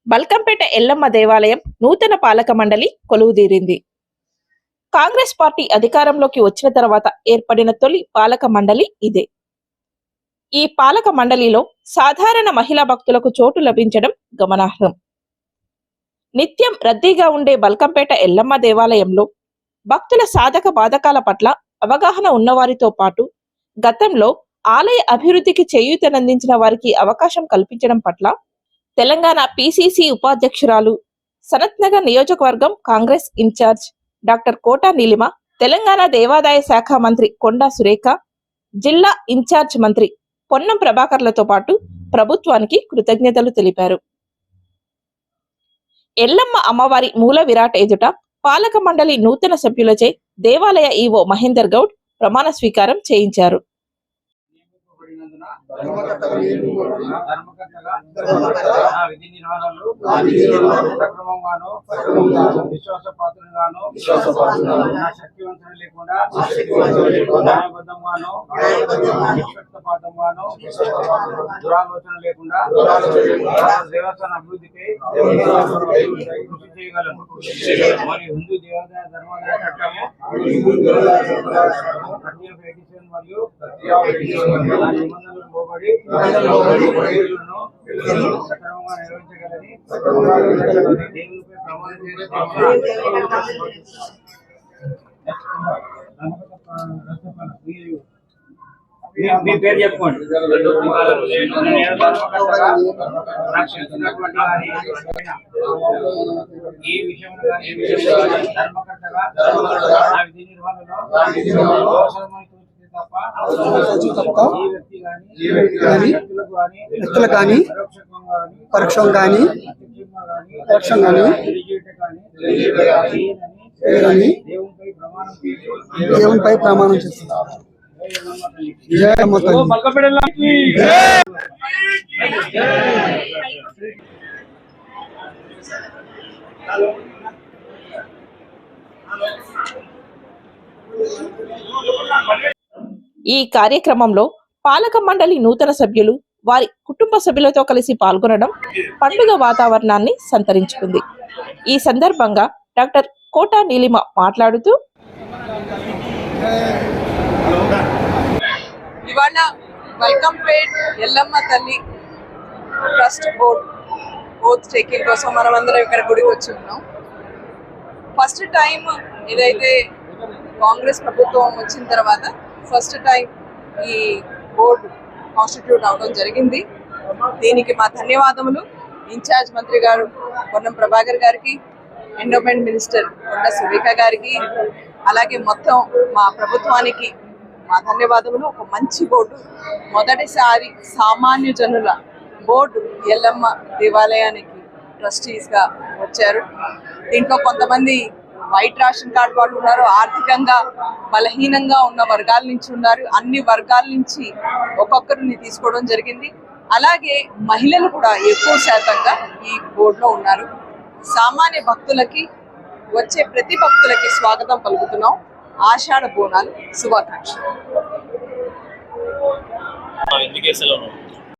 బల్కంపేట ఎల్లమ్మ దేవాలయం నూతన పాలక మండలి కొలువుదీరింది. కాంగ్రెస్ పార్టీ అధికారంలోకి వచ్చిన తర్వాత ఏర్పడిన తొలి పాలక మండలి ఇదే. ఈ పాలక మండలిలో సాధారణ మహిళా భక్తులకు చోటు లభించడం గమనార్హం. నిత్యం రద్దీగా ఉండే బల్కంపేట ఎల్లమ్మ దేవాలయంలో భక్తుల సాధక బాధకాల పట్ల అవగాహన ఉన్నవారితో పాటు గతంలో ఆలయ అభివృద్ధికి చేయూతనందించిన వారికి అవకాశం కల్పించడం పట్ల తెలంగాణ పిసిసి ఉపాధ్యక్షురాలు, సనత్నగర్ నియోజకవర్గం కాంగ్రెస్ ఇన్ఛార్జ్ డాక్టర్ కోటా నీలిమ, తెలంగాణ దేవాదాయ శాఖ మంత్రి కొండా సురేఖ, జిల్లా ఇన్ఛార్జ్ మంత్రి పొన్నం ప్రభాకర్లతో పాటు ప్రభుత్వానికి కృతజ్ఞతలు తెలిపారు. ఎల్లమ్మ అమ్మవారి మూల విరాట్ ఎదుట పాలక మండలి నూతన సభ్యులచే దేవాలయ ఈవో మహేందర్ గౌడ్ ప్రమాణ స్వీకారం చేయించారు. శక్తివంతులు లేకుండా న్యాయబద్ధంగాను నిష్పక్షపాతంగాను దురాలోచన లేకుండా దేవస్థాన అభివృద్ధికి కృషి చేయగలను. మరియు హిందూ దేవాదాయ ధర్మాదాయ చట్టము మరియు నిబంధనలకు లోబడి సక్రమంగా నిర్వహించగలని దేవునిపై ప్రమాణం మీ పేరు చెప్పుకోండి. ఈ విషయంలో ధర్మకర్తగా విధి నిర్వహణలో వ్యక్తులు కానీ పరోక్షం కానీ దేవునిపై ప్రమాణం చేస్తున్నారు. ఈ కార్యక్రమంలో పాలక మండలి నూతన సభ్యులు వారి కుటుంబ సభ్యులతో కలిసి పాల్గొనడం పండుగ వాతావరణాన్ని సంతరించుకుంది. ఈ సందర్భంగా డాక్టర్ కోటా నీలిమ మాట్లాడుతూ, ఇవాళ బల్కంపేట్ ఎల్లమ్మ తల్లి ట్రస్ట్ ఓత్ టేకింగ్ కోసం మనమందరం ఇక్కడ గుడికి వచ్చి ఉన్నాం. ఫస్ట్ టైం ఏదైతే కాంగ్రెస్ ప్రభుత్వం వచ్చిన తర్వాత ఫస్ట్ టైం ఈ బోర్డు కాన్స్టిట్యూట్ అవడం జరిగింది. దీనికి మా ధన్యవాదములు ఇన్ఛార్జ్ మంత్రి గారు పొన్నం ప్రభాకర్ గారికి, ఎండోమెంట్ మినిస్టర్ కొండా సురేఖ గారికి, అలాగే మొత్తం మా ప్రభుత్వానికి మా ధన్యవాదములు. ఒక మంచి బోర్డు, మొదటిసారి సామాన్య జనుల బోర్డు ఎల్లమ్మ దేవాలయానికి ట్రస్టీస్గా వచ్చారు. దీంట్లో కొంతమంది వైట్ రేషన్ కార్డు వాళ్ళు ఉన్నారు, ఆర్థికంగా బలహీనంగా ఉన్న వర్గాల నుంచి ఉన్నారు. అన్ని వర్గాల నుంచి ఒక్కొక్కరిని తీసుకోవడం జరిగింది. అలాగే మహిళలు కూడా ఎక్కువ శాతంగా ఈ బోర్డులో ఉన్నారు. సామాన్య భక్తులకి, వచ్చే ప్రతి భక్తులకి స్వాగతం పలుకుతున్నాం. ఆషాఢ బోనాలు శుభాకాంక్షలు.